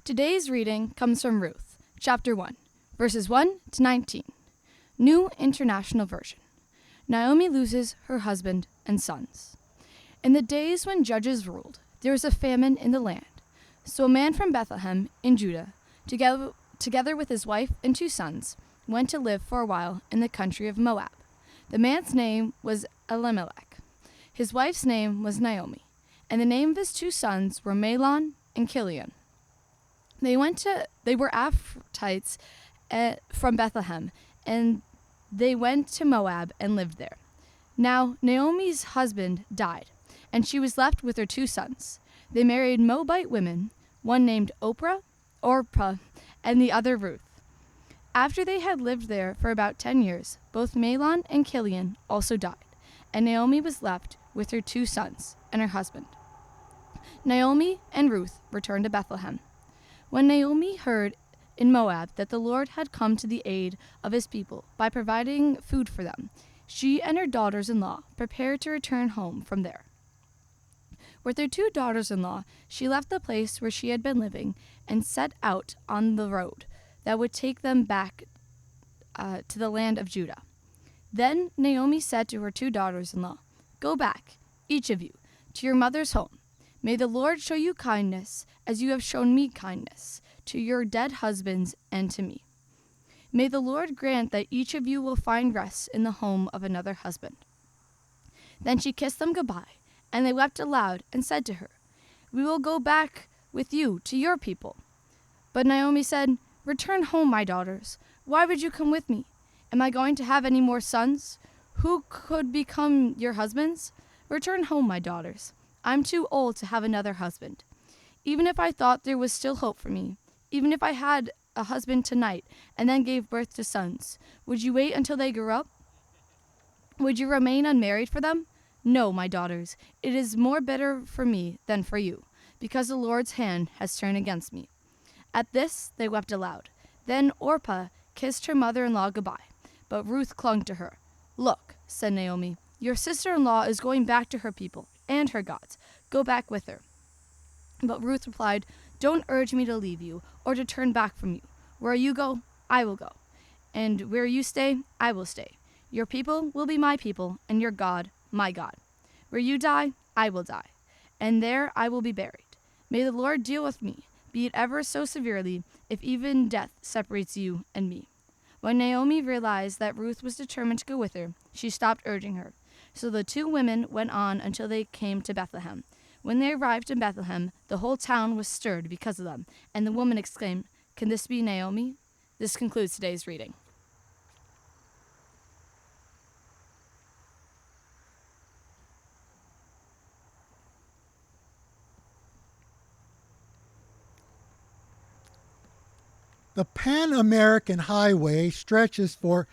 Today's reading comes from Ruth, chapter 1, verses 1 to 19. New International Version. Naomi loses her husband and sons. In the days when judges ruled, there was a famine in the land. So a man from Bethlehem in Judah, together with his wife and 2 sons, went to live for a while in the country of Moab. The man's name was Elimelech. His wife's name was Naomi, and the name of his 2 sons were Mahlon and Chilion. They were Ephrathites from Bethlehem, and they went to Moab and lived there. Now Naomi's husband died, and she was left with her 2 sons. They married Moabite women, one named Orpah, and the other Ruth. After they had lived there for about 10 years, both Mahlon and Chilion also died, and Naomi was left with her 2 sons and her husband. Naomi and Ruth returned to Bethlehem. When Naomi heard in Moab that the Lord had come to the aid of his people by providing food for them, she and her daughters-in-law prepared to return home from there. With her 2 daughters-in-law, she left the place where she had been living and set out on the road that would take them back to the land of Judah. Then Naomi said to her 2 daughters-in-law, "Go back, each of you, to your mother's home. May the Lord show you kindness as you have shown me kindness, to your dead husbands and to me. May the Lord grant that each of you will find rest in the home of another husband." Then she kissed them goodbye, and they wept aloud and said to her, "We will go back with you to your people." But Naomi said, "Return home, my daughters. Why would you come with me? Am I going to have any more sons? Who could become your husbands? Return home, my daughters. I'm too old to have another husband. Even if I thought there was still hope for me, even if I had a husband tonight and then gave birth to sons, would you wait until they grew up? Would you remain unmarried for them? No, my daughters, it is more bitter for me than for you, because the Lord's hand has turned against me." At this they wept aloud. Then Orpah kissed her mother-in-law goodbye, but Ruth clung to her. "Look," said Naomi, "your sister-in-law is going back to her people and her gods. Go back with her." But Ruth replied, "Don't urge me to leave you or to turn back from you. Where you go, I will go, and where you stay, I will stay. Your people will be my people, and your God, my God. Where you die, I will die, and there I will be buried. May the Lord deal with me, be it ever so severely, if even death separates you and me." When Naomi realized that Ruth was determined to go with her, she stopped urging her. So the 2 women went on until they came to Bethlehem. When they arrived in Bethlehem, the whole town was stirred because of them, and the woman exclaimed, "Can this be Naomi?" This concludes today's reading. The Pan American Highway stretches for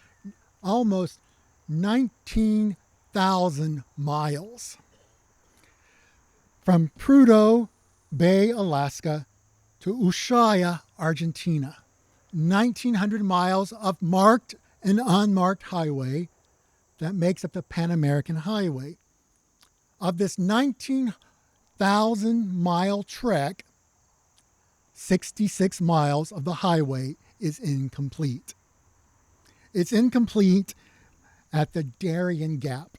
almost 19,000 miles. From Prudhoe Bay, Alaska to Ushuaia, Argentina. 1,900 miles of marked and unmarked highway that makes up the Pan American Highway. Of this 19,000-mile trek, 66 miles of the highway is incomplete. It's incomplete at the Darien Gap.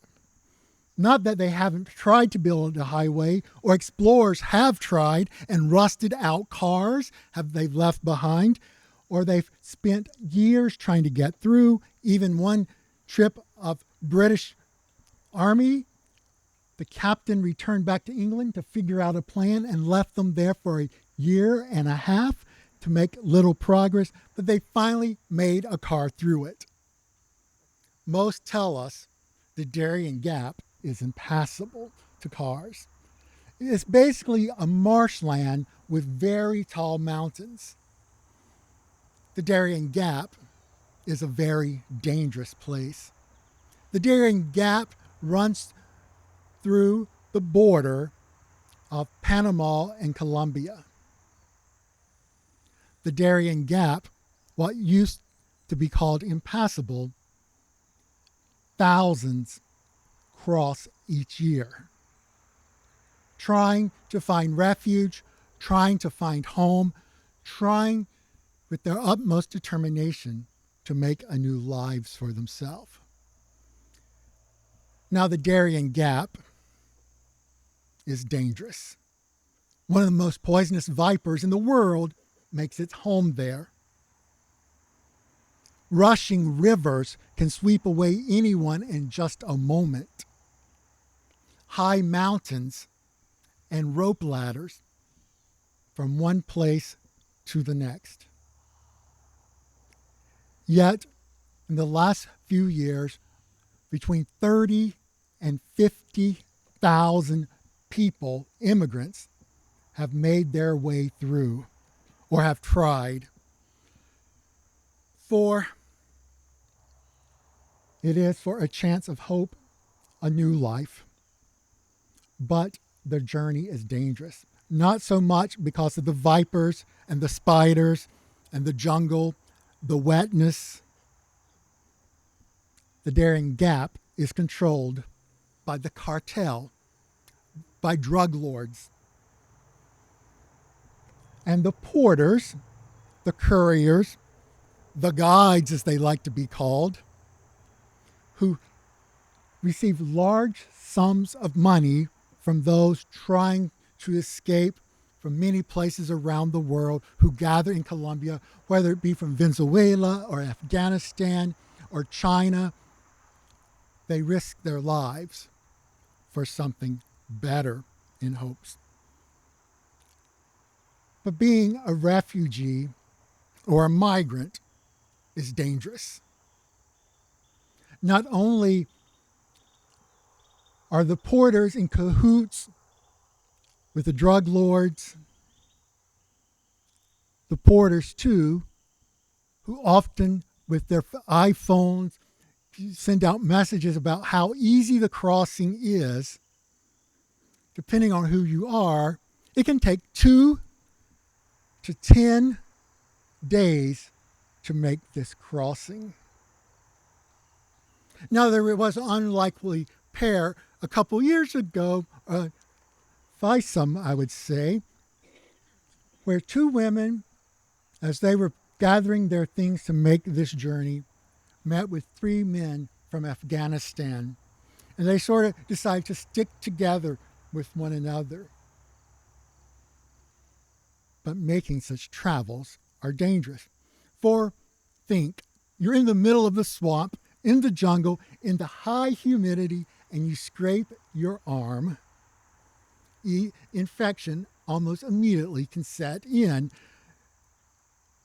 Not that they haven't tried to build a highway, or explorers have tried and rusted out cars they've left behind, or they've spent years trying to get through. Even one trip of British Army, the captain returned back to England to figure out a plan and left them there for a year and a half to make little progress, but they finally made a car through it. Most tell us the Darien Gap is impassable to cars. It's basically a marshland with very tall mountains. The Darien Gap is a very dangerous place. The Darien Gap runs through the border of Panama and Colombia. The Darien Gap, what used to be called impassable, thousands cross each year, trying to find refuge, trying to find home, trying with their utmost determination to make a new lives for themselves. Now, the Darien Gap is dangerous. One of the most poisonous vipers in the world makes its home there. Rushing rivers can sweep away anyone in just a moment. High mountains and rope ladders from one place to the next. Yet, in the last few years, between 30 and 50,000 people, immigrants, have made their way through or have tried. For it is for a chance of hope, a new life. But the journey is dangerous. Not so much because of the vipers and the spiders and the jungle, the wetness. The Darien Gap is controlled by the cartel, by drug lords. And the porters, the couriers, the guides as they like to be called, who receive large sums of money from those trying to escape from many places around the world who gather in Colombia, whether it be from Venezuela or Afghanistan or China. They risk their lives for something better in hopes. But being a refugee or a migrant is dangerous. Not only are the porters in cahoots with the drug lords, the porters too, who often with their iPhones send out messages about how easy the crossing is, depending on who you are, it can take 2 to 10 days to make this crossing. Now, there was an unlikely pair a couple years ago, threesome, I would say, where 2 women, as they were gathering their things to make this journey, met with 3 men from Afghanistan. And they sort of decided to stick together with one another. But making such travels are dangerous. For think, you're in the middle of the swamp, in the jungle, in the high humidity, and you scrape your arm. Infection almost immediately can set in.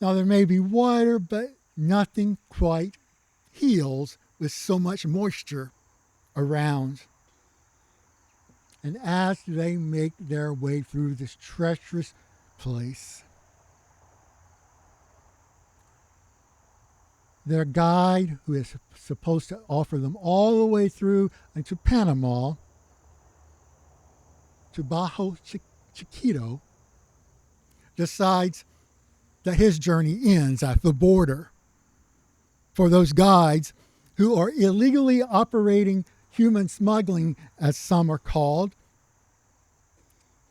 Now, there may be water, but nothing quite heals with so much moisture around. And as they make their way through this treacherous place, their guide, who is supposed to offer them all the way through into Panama, to Bajo Chiquito, decides that his journey ends at the border. For those guides who are illegally operating human smuggling, as some are called,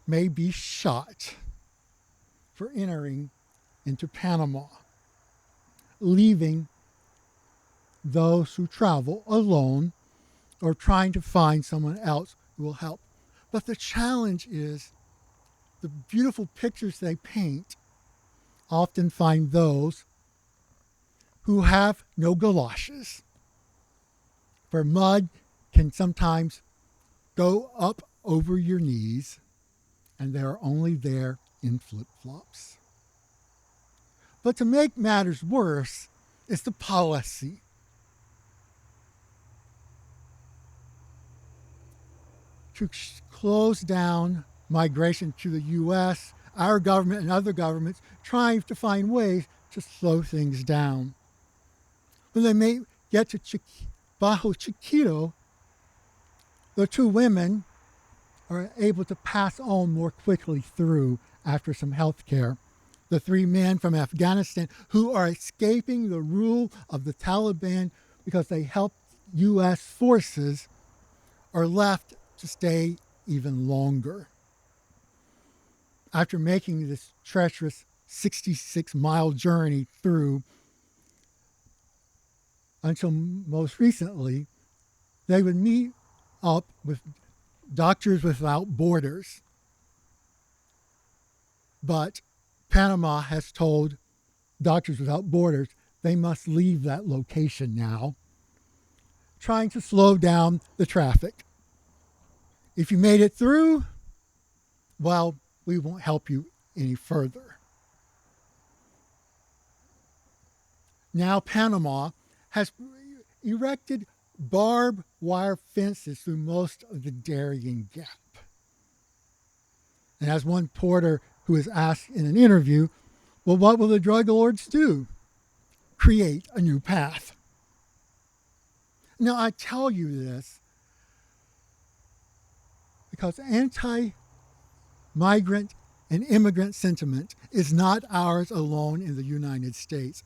may be shot for entering into Panama, leaving those who travel alone or trying to find someone else who will help. But the challenge is the beautiful pictures they paint often find those who have no galoshes, for mud can sometimes go up over your knees, and they are only there in flip-flops. But to make matters worse is the policy. To close down migration to the U.S., our government and other governments trying to find ways to slow things down. When they may get to Bajo Chiquito, the 2 women are able to pass on more quickly through after some health care. The 3 men from Afghanistan who are escaping the rule of the Taliban because they helped U.S. forces are left to stay even longer. After making this treacherous 66-mile journey through until most recently they would meet up with Doctors Without Borders. But Panama has told Doctors Without Borders they must leave that location now, trying to slow down the traffic. If you made it through, well, we won't help you any further. Now Panama has erected barbed wire fences through most of the Darien Gap. And as one porter who was asked in an interview, well, what will the drug lords do? Create a new path. Now, I tell you this because anti-migrant and immigrant sentiment is not ours alone in the United States.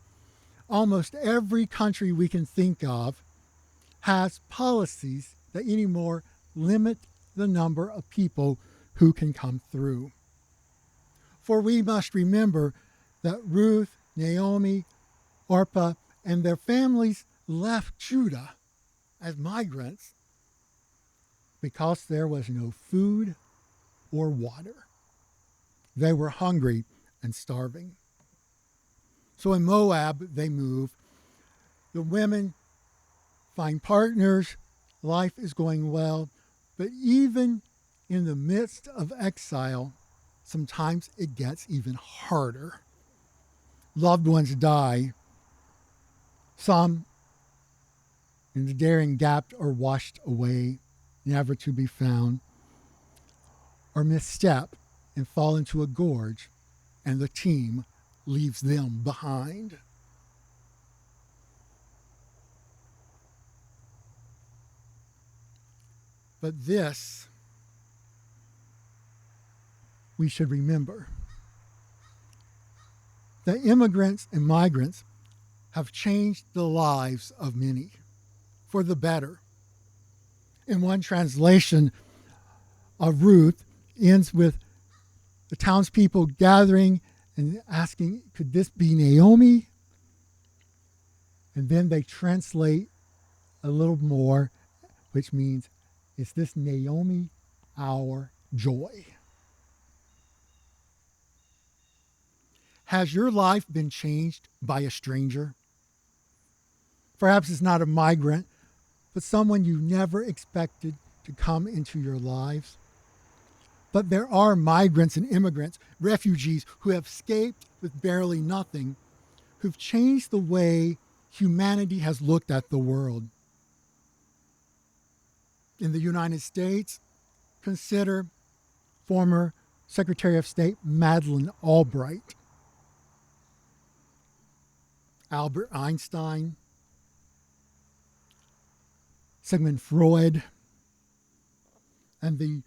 Almost every country we can think of has policies that anymore limit the number of people who can come through. For we must remember that Ruth, Naomi, Orpah, and their families left Judah as migrants because there was no food or water. They were hungry and starving. So in Moab, they move. The women find partners. Life is going well. But even in the midst of exile, sometimes it gets even harder. Loved ones die. Some in the Darien Gap are washed away, never to be found, or misstep and fall into a gorge, and the team leaves them behind. But this we should remember, that immigrants and migrants have changed the lives of many for the better. In one translation of Ruth ends with the townspeople gathering and asking, could this be Naomi? And then they translate a little more, which means, is this Naomi our joy? Has your life been changed by a stranger? Perhaps it's not a migrant, but someone you never expected to come into your lives. But there are migrants and immigrants, refugees who have escaped with barely nothing, who've changed the way humanity has looked at the world. In the United States, consider former Secretary of State Madeleine Albright, Albert Einstein, Sigmund Freud, and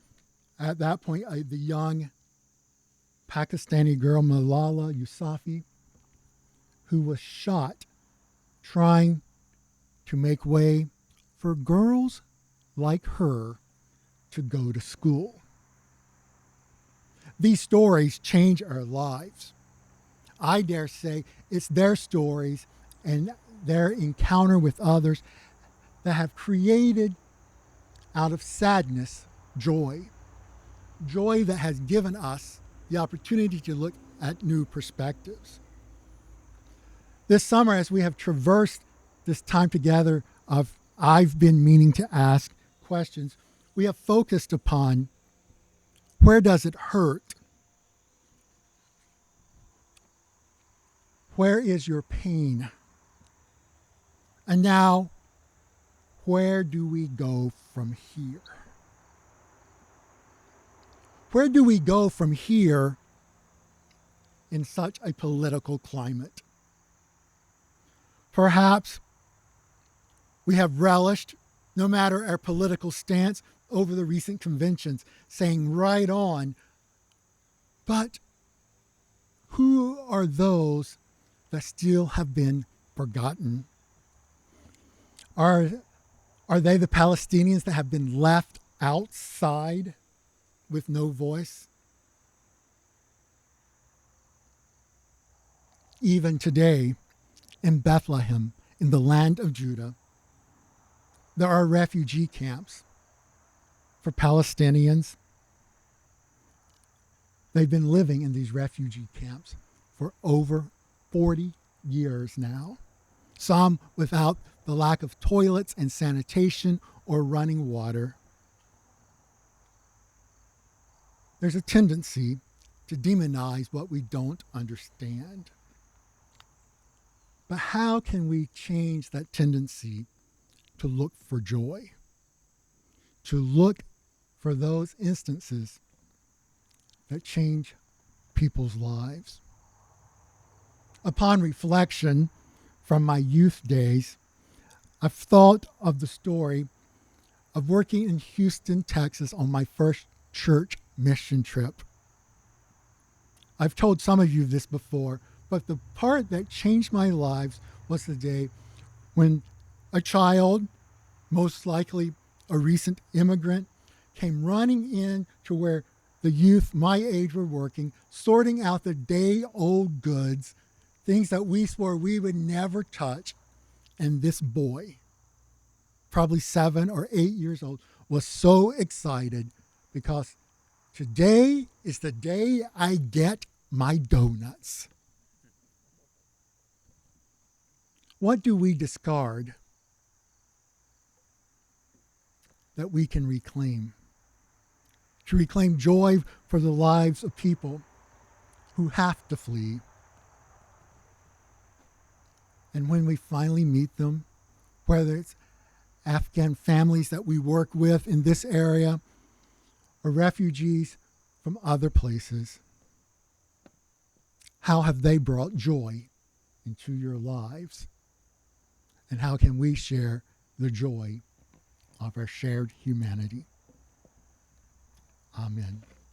at that point, the young Pakistani girl Malala Yousafzai, who was shot trying to make way for girls like her to go to school. These stories change our lives. I dare say it's their stories and their encounter with others that have created out of sadness joy. Joy that has given us the opportunity to look at new perspectives. This summer, as we have traversed this time together of I've been meaning to ask questions, we have focused upon where does it hurt? Where is your pain? And now, where do we go from here? Where do we go from here in such a political climate? Perhaps we have relished, no matter our political stance, over the recent conventions, saying right on, but who are those that still have been forgotten? Are they the Palestinians that have been left outside with no voice? Even today, in Bethlehem, in the land of Judah, there are refugee camps for Palestinians. They've been living in these refugee camps for over 40 years now, some without the lack of toilets and sanitation or running water. There's a tendency to demonize what we don't understand. But how can we change that tendency to look for joy? To look for those instances that change people's lives. Upon reflection from my youth days, I've thought of the story of working in Houston, Texas on my first church mission trip. I've told some of you this before, but the part that changed my lives was the day when a child, most likely a recent immigrant, came running in to where the youth my age were working, sorting out the day-old goods, things that we swore we would never touch. And this boy, probably 7 or 8 years old, was so excited because today is the day I get my donuts. What do we discard that we can reclaim? To reclaim joy for the lives of people who have to flee. And when we finally meet them, whether it's Afghan families that we work with in this area or refugees from other places, how have they brought joy into your lives? And how can we share the joy of our shared humanity? Amen.